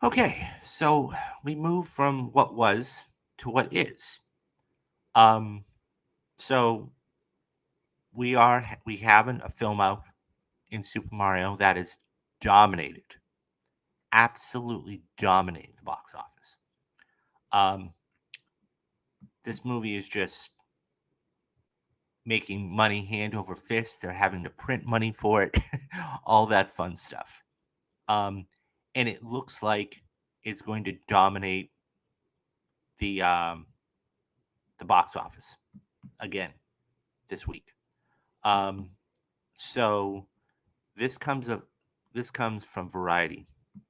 Okay, so we move from what was to what is. Um, so we have a film out in Super Mario that is dominated, absolutely dominated the box office. Um, this movie is just making money hand over fist. They're having to print money for it, all that fun stuff. Um, and it looks like it's going to dominate the um, the box office again this week. Um, so this comes of this comes from Variety. It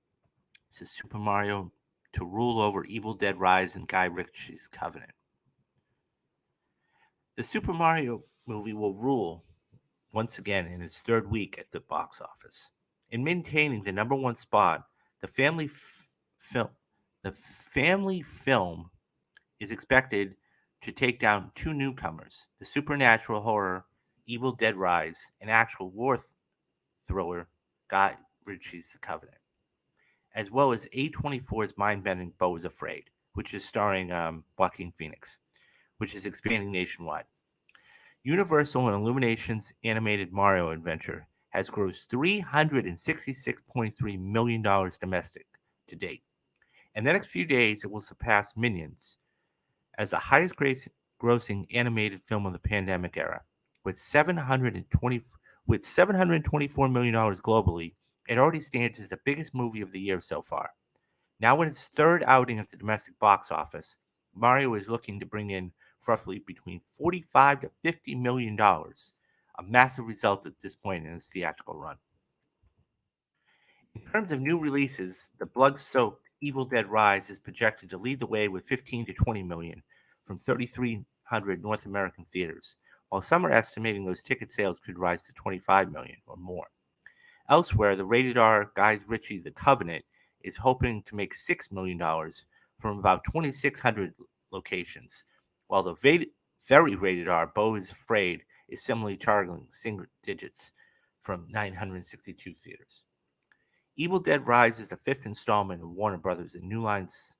says Super Mario to rule over Evil Dead Rise and Guy Ritchie's Covenant. The Super Mario movie will rule once again in its third week at the box office. In maintaining the number one spot, the film the family film is expected to take down two newcomers: the supernatural horror Evil Dead Rise and actual war thriller Guy Ritchie's The Covenant, as well as A24's mind-bending Beau is Afraid, which is starring Joaquin Phoenix, which is expanding nationwide. Universal and Illumination's animated Mario adventure has grossed $366.3 million domestic to date. In the next few days, it will surpass Minions as the highest grossing animated film of the pandemic era. With 720 with $724 million globally, it already stands as the biggest movie of the year so far. Now in its third outing at the domestic box office, Mario is looking to bring in roughly between 45 to $50 million, a massive result at this point in its theatrical run. In terms of new releases, the blood-soaked Evil Dead Rise is projected to lead the way with 15 to 20 million from 3,300 North American theaters, while some are estimating those ticket sales could rise to 25 million or more. Elsewhere, the rated R Guy Ritchie The Covenant is hoping to make $6 million from about 2,600 locations, while the very rated R Beau is Afraid is similarly targeting single digits from 962 theaters. Evil Dead Rise is the fifth installment of Warner Brothers and New Line's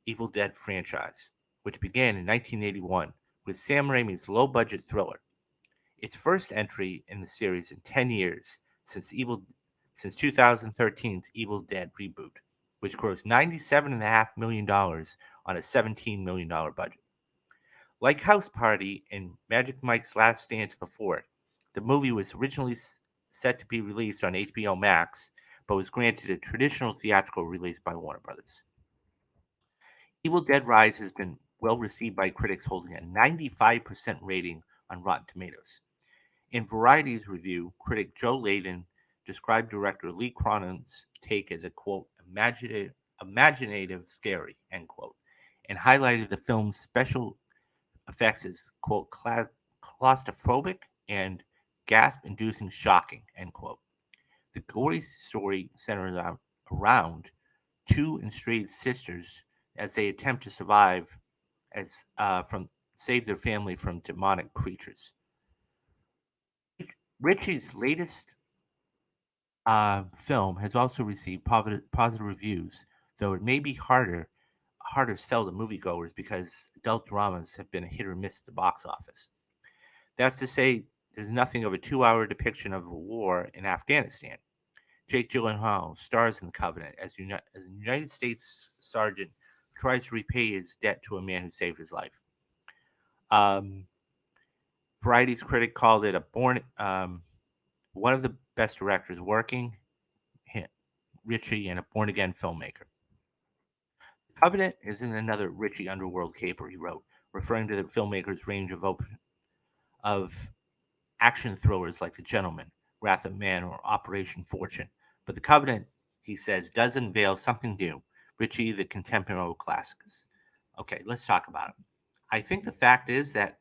Evil Dead franchise, which began in 1981 with Sam Raimi's low-budget thriller. Its first entry in the series in 10 years since 2013's Evil Dead reboot, which grossed $97.5 million on a $17 million budget. Like House Party and Magic Mike's Last Dance before it, the movie was originally set to be released on HBO Max, but was granted a traditional theatrical release by Warner Brothers. Evil Dead Rise has been well received by critics, holding a 95% rating on Rotten Tomatoes. In Variety's review, critic Joe Layden described director Lee Cronin's take as a quote, imaginative scary, end quote, and highlighted the film's special effects as quote, claustrophobic and gasp inducing shocking, end quote. The gory story centers around two estranged sisters as they attempt to survive as from save their family from demonic creatures. Ritchie's latest film has also received positive reviews, though it may be harder to sell to moviegoers because adult dramas have been a hit or miss at the box office. That's to say, there's nothing of a 2 hour depiction of a war in Afghanistan. Jake Gyllenhaal stars in The Covenant as a United States sergeant who tries to repay his debt to a man who saved his life. Um, Variety's critic called it one of the best directors working, Ritchie, and a born again filmmaker. Covenant is in another Ritchie underworld caper he wrote, referring to the filmmaker's range of action thrillers like The Gentleman, Wrath of Man, or Operation Fortune. But The Covenant, he says, does unveil something new. Ritchie, the contemporary classics. Okay, let's talk about it. I think the fact is that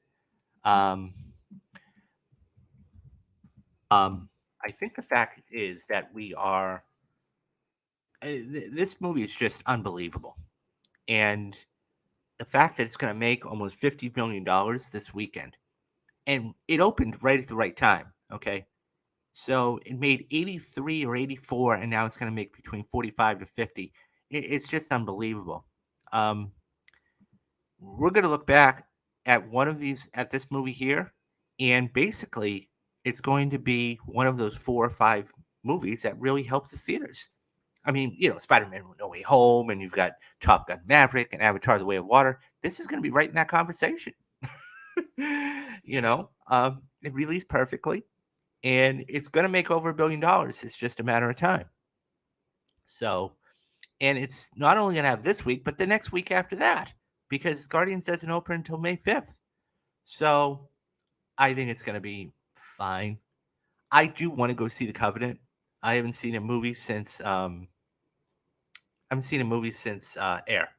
um, I think the fact is that we are. This movie is just unbelievable, and the fact that it's going to make almost $50 million this weekend, and it opened right at the right time. Okay, so it made 83 or 84, and now it's going to make between 45 to 50. it's just unbelievable. Um, we're going to look back at this movie here, and basically, it's going to be one of those 4 or 5 movies that really helped the theaters. I mean, Spider-Man No Way Home, and you've got Top Gun Maverick and Avatar: The Way of Water. This is going to be right in that conversation. It released perfectly, and it's going to make over $1 billion. It's just a matter of time. So, and it's not only going to have this week, but the next week after that, because Guardians doesn't open until May 5th. So, I think it's going to be fine. I do want to go see The Covenant. I haven't seen a movie since Air,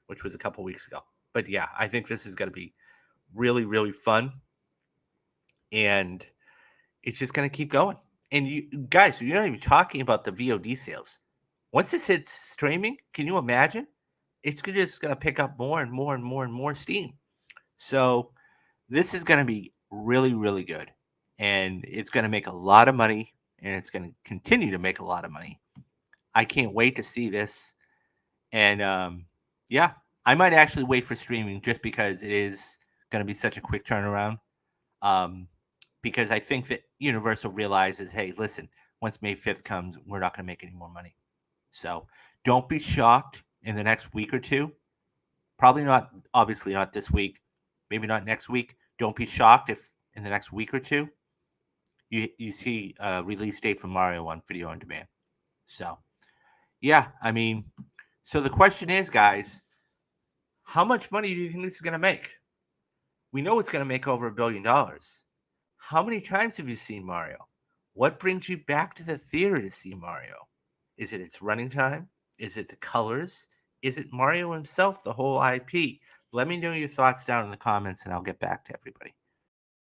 which was a couple weeks ago. But yeah, I think this is going to be really, really fun, and it's just going to keep going. And you guys, you're not even talking about the VOD sales. Once this hits streaming, can you imagine? It's just going to pick up more and more and more and more steam. So this is going to be really, really good, and it's going to make a lot of money, and it's going to continue to make a lot of money. I can't wait to see this, and yeah, I might actually wait for streaming just because it is going to be such a quick turnaround. Um, because I think that Universal realizes, hey, listen, once May 5th comes, we're not going to make any more money. So don't be shocked in the next week or two. Probably not, obviously not this week, maybe not next week. Don't be shocked if in the next week or two you see a release date for Mario on video on demand. So yeah, I mean, so the question is, guys, how much money do you think this is going to make? We know it's going to make over $1 billion. How many times have you seen Mario? What brings you back to the theater to see Mario? Is it its running time? Is it the colors? Is it Mario himself, the whole IP? Let me know your thoughts down in the comments and I'll get back to everybody.